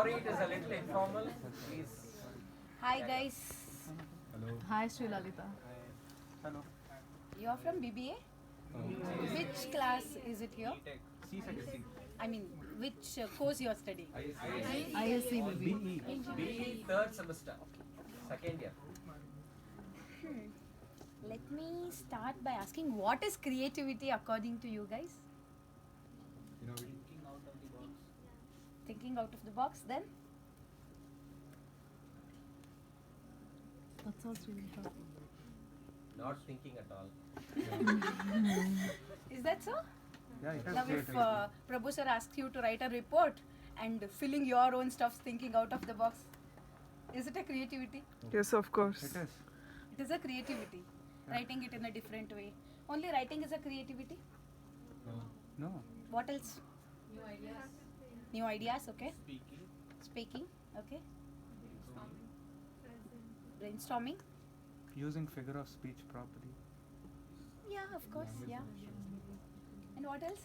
Sorry, it is a little informal. Please. Hi guys, Hi, Sri Lalita. Hello. you're from BBA? Which class is it here? C section. I mean, which course you're studying? ISC maybe. BE third semester, second year. Let me start by asking, what is creativity according to you guys? Thinking out of the box, then? That's all, Sri Lalita. Not thinking at all. Is that so? Yeah, it has Now, if creativity. Prabhu sir asks you to write a report and filling your own stuff, thinking out of the box, is it a creativity? Yes, of course. It is. It is a creativity. Writing it in a different way. Only writing is a creativity. No. What else? New ideas, okay. Speaking, okay. Brainstorming. Using figure of speech properly. Yeah, of course, yeah. And what else?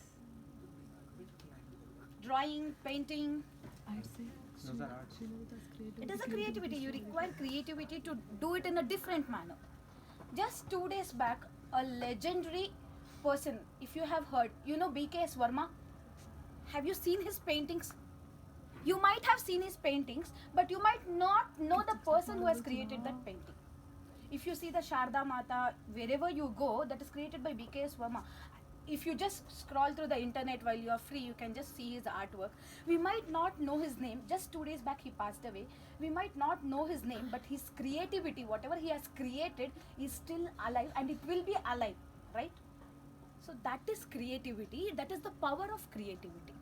Drawing, painting. I'd say Those are arts. Sri Lalita's creativity. It is a creativity. You require creativity to do it in a different manner. Just 2 days back, a legendary person, if you have heard, you know BKS Verma? Have you seen his paintings? You might have seen his paintings, but you might not know the person who has created that painting. If you see the Sharda Mata, wherever you go, that is created by BKS Verma. If you just scroll through the internet while you are free, you can just see his artwork. We might not know his name. Just 2 days back, he passed away. We might not know his name, but his creativity, whatever he has created, is still alive and it will be alive, right? So that is creativity. That is the power of creativity.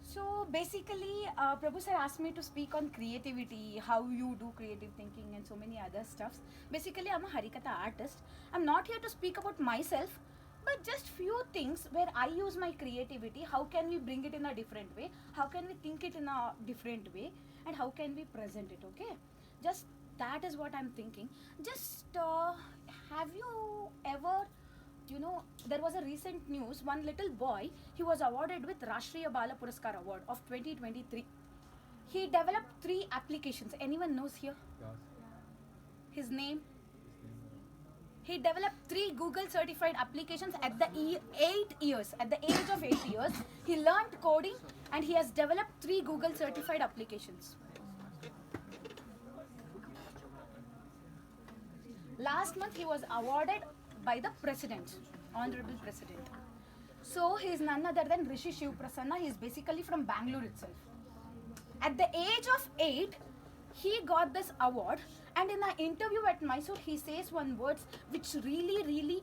So basically, Prabhu sir asked me to speak on creativity, how you do creative thinking and so many other stuffs. Basically, I'm a Harikatha artist. I'm not here to speak about myself, but just few things where I use my creativity. How can we bring it in a different way? How can we think it in a different way? And how can we present it, okay? Just that is what I'm thinking. Just have you ever, there was a recent news, one little boy, he was awarded with Rashtriya Bala Puraskar Award of 2023. He developed 3 applications. Anyone knows here? His name? He developed 3 Google certified applications at the 8 years. At the age of 8 years, he learned coding and he has developed 3 Google certified applications. Last month, he was awarded by the President, Honorable President. So he is none other than Rishi Shiv Prasanna. He is basically from Bangalore itself. At the age of 8, he got this award, and in an interview at Mysore, he says one words which really,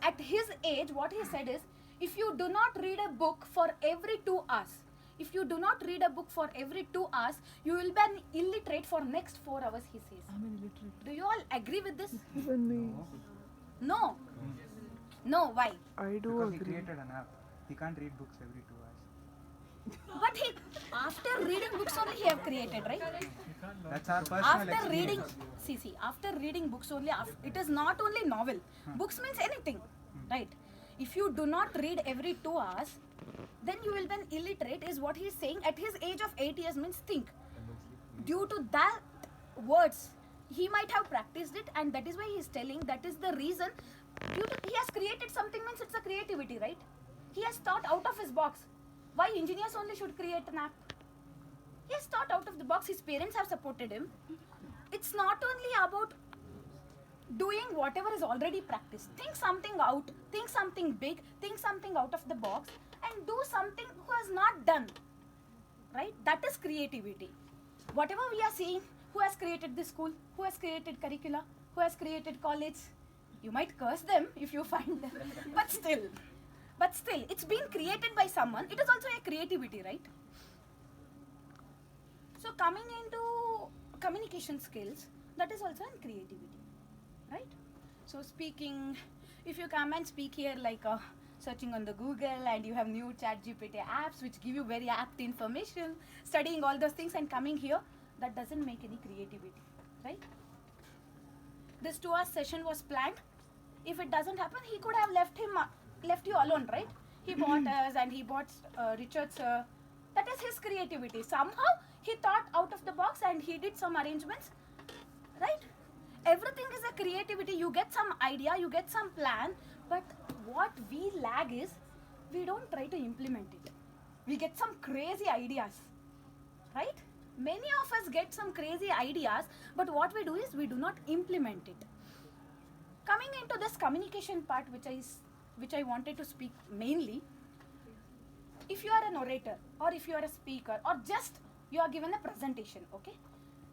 at his age, what he said is, if you do not read a book for every 2 hours, if you do not read a book for every 2 hours, you will be an illiterate for next 4 hours, he says. I'm an illiterate. Do you all agree with this? Even me. No. No, why? I do Because he agree. created an app. He can't read books every 2 hours. But after reading books only he have created, right? That's our personal After experience. reading, after reading books only, it is not only novel. Books means anything, right? If you do not read every 2 hours, then you will be an illiterate, is what he is saying. At his age of 8 years means think. Due to that words, he might have practiced it, and that is why he is telling, that is the reason. He has created something means it's a creativity, right? He has thought out of his box. Why engineers only should create an app? He has thought out of the box. His parents have supported him. It's not only about doing whatever is already practiced. Think something out, think something big, think something out of the box, and do something who has not done, right? That is creativity. Whatever we are seeing, who has created this school, who has created curricula, who has created college, you might curse them if you find them, but still, it's been created by someone. It is also a creativity, right? So coming into communication skills, that is also a creativity, right? So speaking, if you come and speak here like searching on the Google, and you have new ChatGPT apps which give you very apt information, studying all those things and coming here, that doesn't make any creativity, right? This 2 hour session was planned. If it doesn't happen, he could have left you alone, right? He bought us, and he bought Richard sir, That is his creativity. Somehow he thought out of the box and he did some arrangements, right? Everything is a creativity. You get some idea, you get some plan, but what we lag is we don't try to implement it. We get some crazy ideas, right? Many of us get some crazy ideas, but what we do is we do not implement it. Coming into this communication part, which I wanted to speak mainly, if you are an orator or if you are a speaker or just you are given a presentation, okay,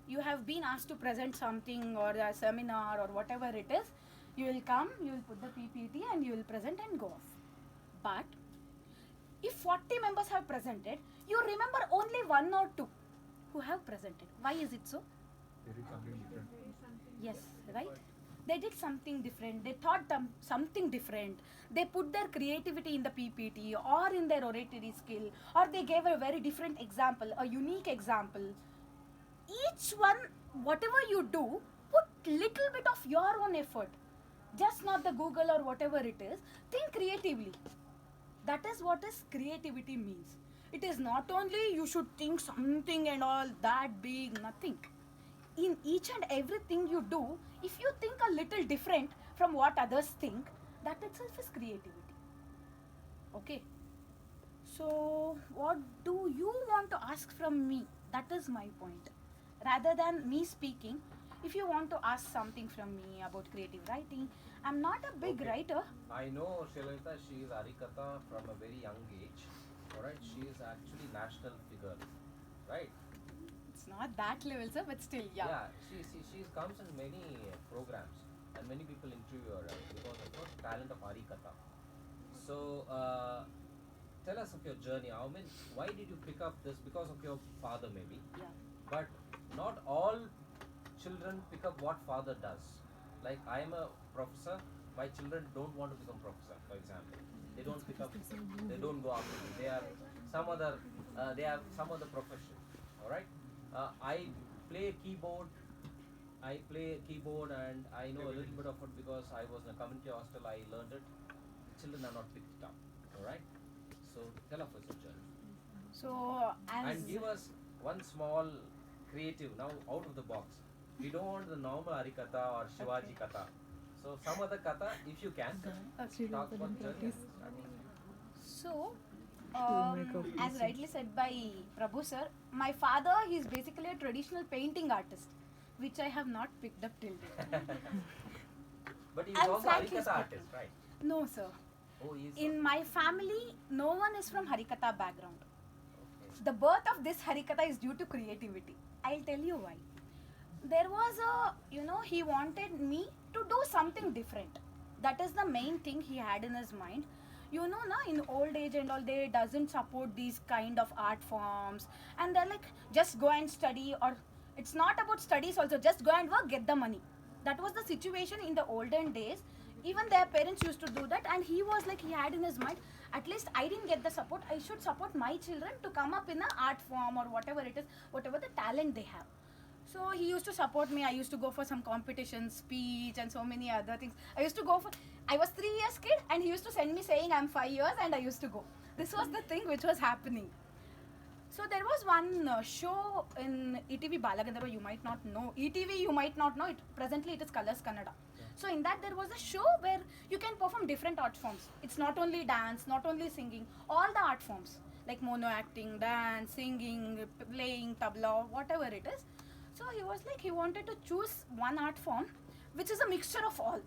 you have been asked to present something or a seminar or whatever it is, you will come, you will put the PPT and you will present and go off. But if 40 members have presented, you remember only one or two who have presented. Why is it so? They did something different. Yes, right? They did something different. They thought something different. They put their creativity in the PPT or in their oratory skill, or they gave a very different example, a unique example. Each one, whatever you do, put little bit of your own effort. Just not the Google or whatever it is. Think creatively. That is what is creativity means. It is not only you should think something and all that big, nothing. In each and everything you do, if you think a little different from what others think, that itself is creativity. Okay. So, what do you want to ask from me? That is my point. Rather than me speaking, if you want to ask something from me about creative writing, I'm not a big Okay. writer. I know Shilita, she is Harikatha from a very young age. Alright, she is actually national figure. Right? It's not that level, sir, but still, yeah. She comes in many programs and many people interview her because of her talent of Harikatha. So, tell us of your journey. Why did you pick up this? Because of your father, maybe. Yeah. But not all children pick up what father does. Like I am a professor, my children don't want to become professor, for example. They don't pick up, they don't go after me. They are some other, they have some other profession. All right. I play keyboard. And I know a little bit of it because I was in a community hostel. I learned it. Children are not picked it up. All right. So tell us your journey So, as and give us one small creative now out of the box. We don't want the normal Harikatha or Shivaji Katha. So some other Katha, if you can, talk about journey. So, as rightly said by Prabhu sir, my father is basically a traditional painting artist, which I have not picked up till date. But he's I'm also frankly Harikatha speaking. artist, right? No, sir. Oh, he is. In my family, no one is from Harikatha background. Okay. The birth of this Harikatha is due to creativity. I'll tell you why. There was he wanted me to do something different. That is the main thing he had in his mind. In old age and all, they doesn't support these kind of art forms. And they're like, just go and study, or it's not about studies also, just go and work, get the money. That was the situation in the olden days. Even their parents used to do that, and he was like, he had in his mind, at least I didn't get the support, I should support my children to come up in an art form or whatever it is, whatever the talent they have. So he used to support me. I used to go for some competitions, speech and so many other things. I was 3 years kid and he used to send me saying I'm 5 years and I used to go. This was the thing which was happening. So there was one show in ETV Balagandharva, you might not know. ETV you might not know, presently it is Colors Kannada. So in that there was a show where you can perform different art forms. It's not only dance, not only singing, all the art forms. Like mono acting, dance, singing, playing, tabla, whatever it is. So he was like, he wanted to choose one art form which is a mixture of all.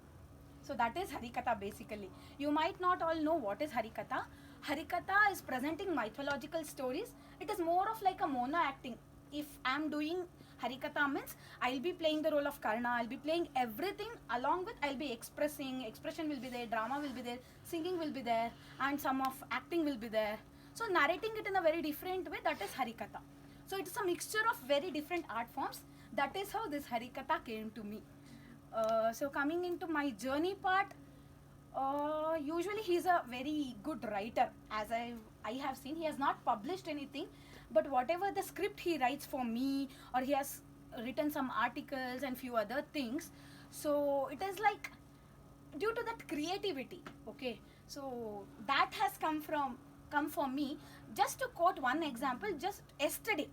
So that is Harikatha basically. You might not all know what is Harikatha. Harikatha is presenting mythological stories. It is more of like a mono acting. If I am doing Harikatha means I'll be playing the role of Karna, I'll be playing everything, along with I'll be expression will be there, drama will be there, singing will be there, and some of acting will be there. So narrating it in a very different way, that is Harikatha. So it's a mixture of very different art forms. That is how this Harikatha came to me. So coming into my journey part, usually he's a very good writer. As I have seen, he has not published anything, but whatever the script he writes for me, or he has written some articles and few other things. So it is like due to that creativity. Okay, so that has come come for me. Just to quote one example, just yesterday,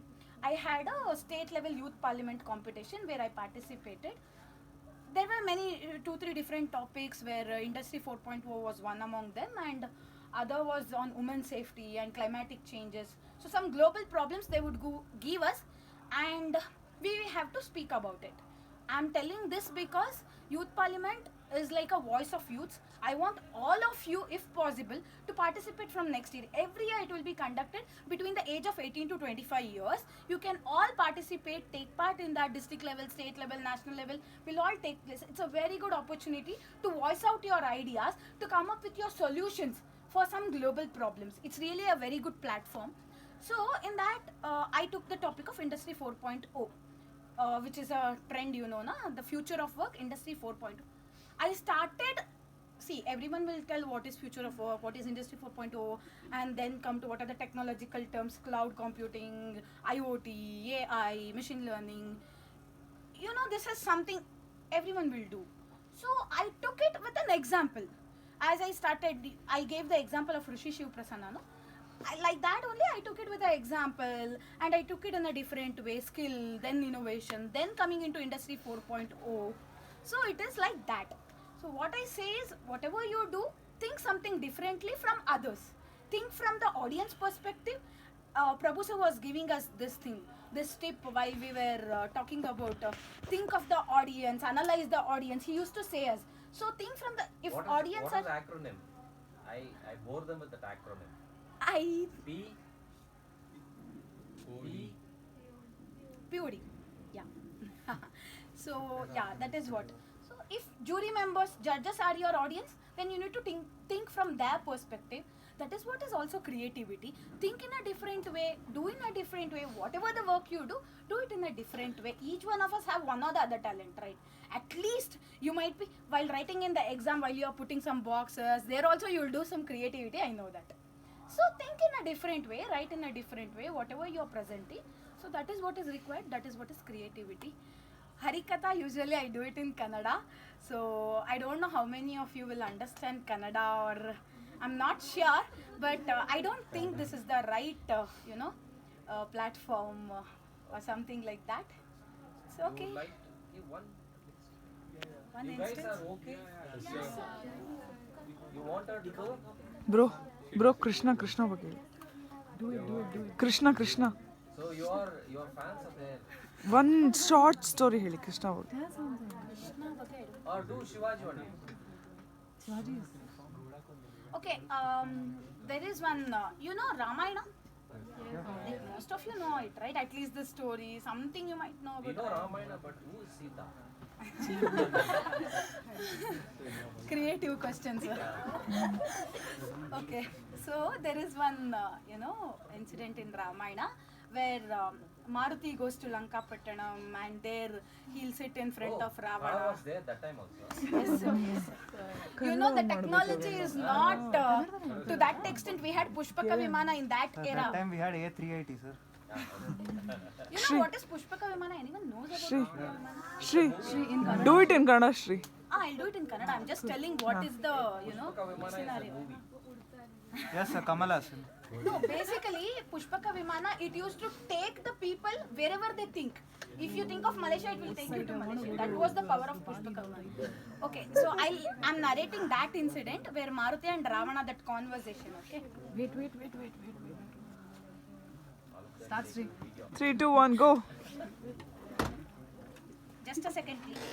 I had a state level youth parliament competition where I participated. There were many, 2-3 different topics where Industry 4.0 was one among them, and other was on women's safety and climatic changes. So some global problems they would give us, and we have to speak about it. I'm telling this because youth parliament is like a voice of youths. I want all of you, if possible, to participate from next year. Every year it will be conducted between the age of 18 to 25 years. You can all participate, take part in that district level, state level, national level, will all take place. It's a very good opportunity to voice out your ideas, to come up with your solutions for some global problems. It's really a very good platform. So in that, I took the topic of Industry 4.0. Which is a trend, you know, the future of work, Industry 4.0. I started, see, everyone will tell what is future of work, what is Industry 4.0, and then come to what are the technological terms, cloud computing, IoT, AI, machine learning. You know, this is something everyone will do. So I took it with an example. As I started, I gave the example of Rishi Shiv Prasanna, no? Like that only I took it with an example, and I took it in a different way, skill, then innovation, then coming into Industry 4.0. So it is like that. So what I say is, whatever you do, think something differently from others. Think from the audience perspective. Prabhu sir was giving us this thing, this tip while we were talking about think of the audience, analyze the audience. He used to say us. So think from the, if What audience is are... acronym? I bore them with that acronym. I... P. POD. Yeah. So yeah, that is what. So if jury members, judges are your audience, then you need to think from their perspective. That is what is also creativity. Think in a different way, do in a different way. Whatever the work you do it in a different way. Each one of us have one or the other talent, right? At least you might be, while writing in the exam, while you are putting some boxes, there also you will do some creativity, I know that. So think in a different way, write in a different way, whatever you are presenting. So that is what is required, that is what is creativity. Harikatha, usually I do it in Kannada. So I don't know how many of you will understand Kannada, or I'm not sure, but I don't think this is the right, platform or something like that. So okay. You would like to give one One you guys instance. are okay? You want her to go? Bro, Krishna ಬಗ್ಗೆ ಹೇಳಿ. Do it. Krishna. So your fans are there. One short story ಹೇಳಿ ಕೃಷ್ಣ ಬಗ್ಗೆ. Or do Shivaji only. Okay, there is one, Ramayana? Like most of you know it, right? At least the story, something you might know We about. know Ramayana, but who is Sita? Creative questions. Okay, so there is one, incident in Ramayana where Maruti goes to Lankapattanam, and there he'll sit in front of Ravana Ravana. was there that time also. Yes, sir. You know, the technology is not to that extent. We had Pushpaka Vimana in that At era. that time we had A380, sir. You know what is Pushpaka Vimana? Anyone knows about Shri. Pushpaka Vimana? Shri, do it in Kannada, Shri. I'll do it in Kannada. I'm just telling what is the, Pushpaka Vimana is a scenario. movie. Yes, sir, Kamal Hassan. No, basically, Pushpaka Vimana, it used to take the people wherever they think. If you think of Malaysia, it will take you to Malaysia. That was the power of Pushpaka Vimana. Okay, so I'm narrating that incident where Maruti and Ravana, that conversation, okay? Wait. Start, Sri. 3, 2, 1, go. Just a second, please.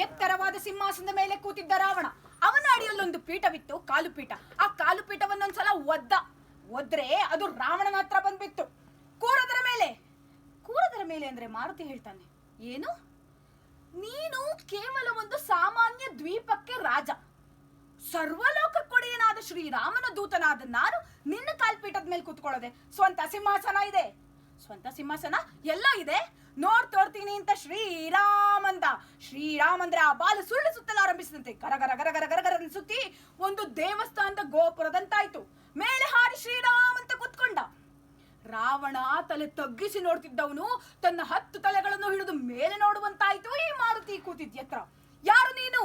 ಎತ್ತರವಾದ ಸಿಂಹಾಸನದ ಮೇಲೆ ಕೂತಿದ್ದ ರಾವಣ. ಅವನ ಅಡಿಯಲ್ಲೊಂದು ಪೀಠವಿತ್ತು, ಕಾಲು ಪೀಠ. ಆ ಕಾಲು ಪೀಠವನ್ನೊಂದ್ಸಲ ಒದ್ರೆ ಅದು ರಾವಣನ ಹತ್ರ ಬಂದ್ಬಿತ್ತು. ಕೂರದರ ಮೇಲೆ ಅಂದ್ರೆ ಮಾರುತಿ ಹೇಳ್ತಾನೆ, ಏನು, ನೀನು ಕೇವಲ ಒಂದು ಸಾಮಾನ್ಯ ದ್ವೀಪಕ್ಕೆ ರಾಜ. ಸರ್ವಲೋಕ ಕೊಡೆಯನಾದ ಶ್ರೀರಾಮನ ದೂತನಾದ ನಾನು ನಿನ್ನ ಕಾಲ್ಪೀಠದ ಮೇಲೆ ಕೂತ್ಕೊಳ್ಳೋದೆ. ಸ್ವಂತ ಸಿಂಹಾಸನ ಇದೆ. ಸ್ವಂತ ಸಿಂಹಾಸನ ಎಲ್ಲ ಇದೆ, ನೋಡ್ತೋರ್ತೀನಿ ಅಂತ ಶ್ರೀರಾಮಂದ್ರೆ ಆ ಬಾಲು ಸುಳ್ಳು ಸುತ್ತಲಾರಂಭಿಸಿದಂತೆ ಗರ ಸುತ್ತಿ ಒಂದು ದೇವಸ್ಥಾನದ ಗೋಪುರದಂತಾಯ್ತು. ಮೇಲೆ ಹಾರಿ ಶ್ರೀರಾಮ್ ಅಂತ ಕೂತ್ಕೊಂಡ. ರಾವಣ ತಲೆ ತಗ್ಗಿಸಿ ನೋಡ್ತಿದ್ದವನು ತನ್ನ 10 ತಲೆಗಳನ್ನು ಹಿಡಿದು ಮೇಲೆ ನೋಡುವಂತಾಯ್ತು. ಈ ಮಾರುತಿ ಕೂತಿದ್ಯತ್ರ. ಯಾರು ನೀನು?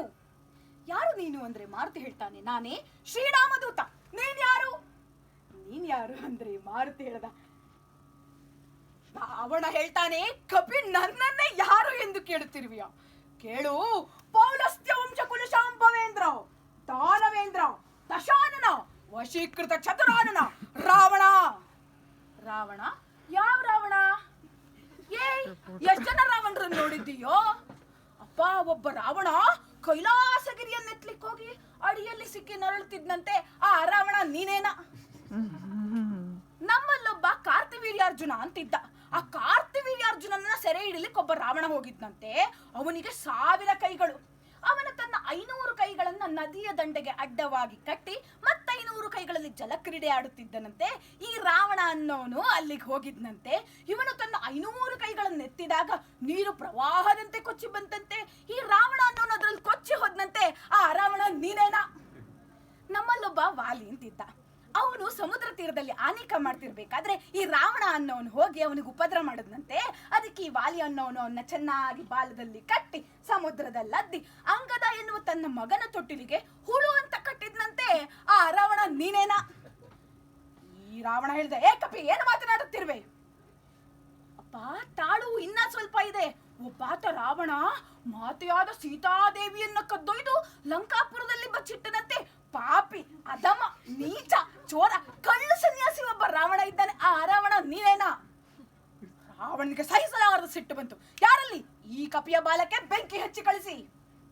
ಯಾರು ನೀನು ಅಂದ್ರೆ ಮಾರುತಿ ಹೇಳ್ತಾನೆ, ನಾನೇ ಶ್ರೀರಾಮದೂತ. ನೀನ್ ಯಾರು? ನೀನ್ ಯಾರು ಅಂದ್ರೆ ಮಾರುತಿ ಹೇಳ್ದ. ರಾವಣ ಹೇಳ್ತಾನೆ, ಕಪಿ ನನ್ನನ್ನೇ ಯಾರು ಎಂದು ಕೇಳುತ್ತಿರುವಿಯ? ಕೇಳು, ಪೌಲಸ್ತ್ಯ ವಂಶ ಕುಲಶಾಂಭವೇಂದ್ರ, ದಾನವೇಂದ್ರ, ದಶಾನನ, ವಶೀಕೃತ ಚತುರಾನನ ರಾವಣ. ರಾವಣ? ಯಾವ ರಾವಣ? ಎಷ್ಟ್ ಜನ ರಾವಣರನ್ನು ನೋಡಿದ್ದೀಯೋ? ಅಪ್ಪ, ಒಬ್ಬ ರಾವಣ ಕೈಲಾಸಗಿರಿಯನ್ನೆತ್ಲಿಕ್ಕೆ ಹೋಗಿ ಅಡಿಯಲ್ಲಿ ಸಿಕ್ಕಿ ನರಳುತ್ತಿದ್ದಂತೆ. ಆ ರಾವಣ ನೀನೇನ? ನಮ್ಮಲ್ಲೊಬ್ಬ ಕಾರ್ತಿವೀರ್ಯಾರ್ಜುನ ಅಂತಿದ್ದ. ಆ ಕಾರ್ತಿವೀರ್ಯಾರ್ಜುನನ್ನ ಸೆರೆ ಹಿಡಿಲಿಕ್ಕೆ ಒಬ್ಬ ರಾವಣ ಹೋಗಿದ್ದಂತೆ. ಅವನಿಗೆ 1000 ಕೈಗಳು. ಅವನು ತನ್ನ 500 ಕೈಗಳನ್ನ ನದಿಯ ದಂಡೆಗೆ ಅಡ್ಡವಾಗಿ ಕಟ್ಟಿ ಮತ್ತೆ 500 ಕೈಗಳಲ್ಲಿ ಜಲಕ್ರೀಡೆ ಆಡುತ್ತಿದ್ದನಂತೆ. ಈ ರಾವಣ ಅನ್ನೋನು ಅಲ್ಲಿಗೆ ಹೋಗಿದ್ನಂತೆ. ಇವನು ತನ್ನ 500 ಕೈಗಳನ್ನು ಎತ್ತಿದಾಗ ನೀರು ಪ್ರವಾಹದಂತೆ ಕೊಚ್ಚಿ ಬಂತಂತೆ. ಈ ರಾವಣ ಅನ್ನೋನು ಅದ್ರಲ್ಲಿ ಕೊಚ್ಚಿ ಹೋದ್ನಂತೆ. ಆ ರಾವಣ ನೀನೇನ? ನಮ್ಮಲ್ಲೊಬ್ಬ ವಾಲಿ ಅಂತಿದ್ದ. ಅವನು ಸಮುದ್ರ ತೀರದಲ್ಲಿ ಆನೇಕ ಮಾಡ್ತಿರ್ಬೇಕಾದ್ರೆ ಈ ರಾವಣ ಅನ್ನೋನು ಹೋಗಿ ಅವನಿಗೆ ಉಪದ್ರ ಮಾಡಿದ್ನಂತೆ. ಅದಕ್ಕೆ ಈ ವಾಲಿ ಅನ್ನೋನು ಅವನ್ನ ಚೆನ್ನಾಗಿ ಬಾಲದಲ್ಲಿ ಕಟ್ಟಿ ಸಮುದ್ರದಲ್ಲಿ ಅದ್ದಿ ಅಂಗದ ಎನ್ನುವ ತನ್ನ ಮಗನ ತೊಟ್ಟಿಲಿಗೆ ಹುಳು ಅಂತ ಕಟ್ಟಿದ್ನಂತೆ. ಆ ರಾವಣ ನೀನೇನ? ಈ ರಾವಣ ಹೇಳ್ದೆ, ಏ ಕಪಿ, ಏನು ಮಾತನಾಡುತ್ತಿರುವೆ? ಅಪ್ಪ ತಾಳು, ಇನ್ನ ಸ್ವಲ್ಪ ಇದೆ. ಒಬ್ಬಾತ ರಾವಣ ಮಾತೆಯಾದ ಸೀತಾದೇವಿಯನ್ನ ಕದ್ದೊಯ್ದು ಲಂಕಾಪುರದಲ್ಲಿ ಬಚ್ಚಿಟ್ಟನಂತೆ. ಪಾಪಿ, ಅಧಮ, ನೀಚ, ಚೋರ, ಕಳ್ಳು ಸನ್ಯಾಸಿ ಒಬ್ಬ ರಾವಣ ಇದ್ದಾನೆ. ಆ ರಾವಣ ನೀನೇನ? ರಾವಣನಿಗೆ ಸಹಿಸಲಾರದ ಸಿಟ್ಟು ಬಂತು. ಯಾರಲ್ಲಿ? ಈ ಕಪಿಯ ಬಾಲಕ್ಕೆ ಬೆಂಕಿ ಹಚ್ಚಿ ಕಳಿಸಿ.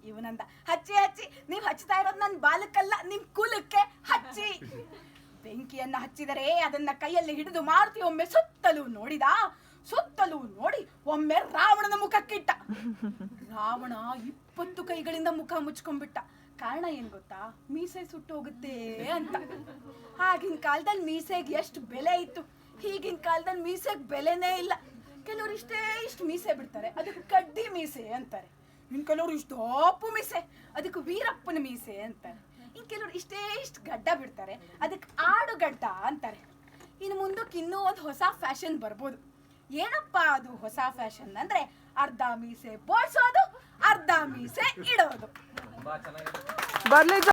ಇವನಂದ, ಹಚ್ಚಿ ಹಚ್ಚಿ, ನೀವ್ ಹಚ್ತಾ ಇರೋದು ನನ್ನ ಬಾಲಕ್ಕಲ್ಲ, ನಿಮ್ ಕುಲಕ್ಕೆ ಹಚ್ಚಿ. ಬೆಂಕಿಯನ್ನ ಹಚ್ಚಿದರೆ ಅದನ್ನ ಕೈಯಲ್ಲಿ ಹಿಡಿದು ಮಾರುತಿ ಒಮ್ಮೆ ಸುತ್ತಲೂ ನೋಡಿದ. ಸುತ್ತಲೂ ನೋಡಿ ಒಮ್ಮೆ ರಾವಣನ ಮುಖಕ್ಕಿಟ್ಟ. ರಾವಣ 20 ಕೈಗಳಿಂದ ಮುಖ ಮುಚ್ಕೊಂಡ್ಬಿಟ್ಟ. ಕಾರಣ ಏನ್ ಗೊತ್ತಾ? ಮೀಸೆ ಸುಟ್ಟು ಹೋಗುತ್ತೆ ಅಂತ. ಆಗಿನ ಕಾಲದಲ್ಲಿ ಮೀಸೆಗೆ ಎಷ್ಟು ಬೆಲೆ ಇತ್ತು. ಈಗಿನ ಕಾಲದಲ್ಲಿ ಮೀಸೆಗೆ ಬೆಲೆನೇ ಇಲ್ಲ. ಕೆಲವರು ಇಷ್ಟು ಮೀಸೆ ಬಿಡ್ತಾರೆ, ಅದಕ್ಕೆ ಕಡ್ಡಿ ಮೀಸೆ ಅಂತಾರೆ. ಇನ್ ಕೆಲವರು ಇಷ್ಟು ದಪ್ಪು ಮೀಸೆ, ಅದಕ್ಕೆ ವೀರಪ್ಪನ ಮೀಸೆ ಅಂತಾರೆ. ಇನ್ ಕೆಲವರು ಇಷ್ಟು ಗಡ್ಡ ಬಿಡ್ತಾರೆ, ಅದಕ್ಕೆ ಆಡು ಗಡ್ಡ ಅಂತಾರೆ. ಇನ್ನು ಮುಂದಕ್ಕೆ ಇನ್ನೂ ಒಂದು ಹೊಸ ಫ್ಯಾಷನ್ ಬರ್ಬೋದು. ಏನಪ್ಪ ಅದು ಹೊಸ ಫ್ಯಾಷನ್ ಅಂದ್ರೆ, ಅರ್ಧ ಮೀಸೆ ಬೋಳ್ಸೋದು, ಅರ್ಧ ಮೀಸೆ ಇಡೋದು. ತುಂಬಾ ಚೆನ್ನಾಗಿದೆ. ಬರ್ಲಿ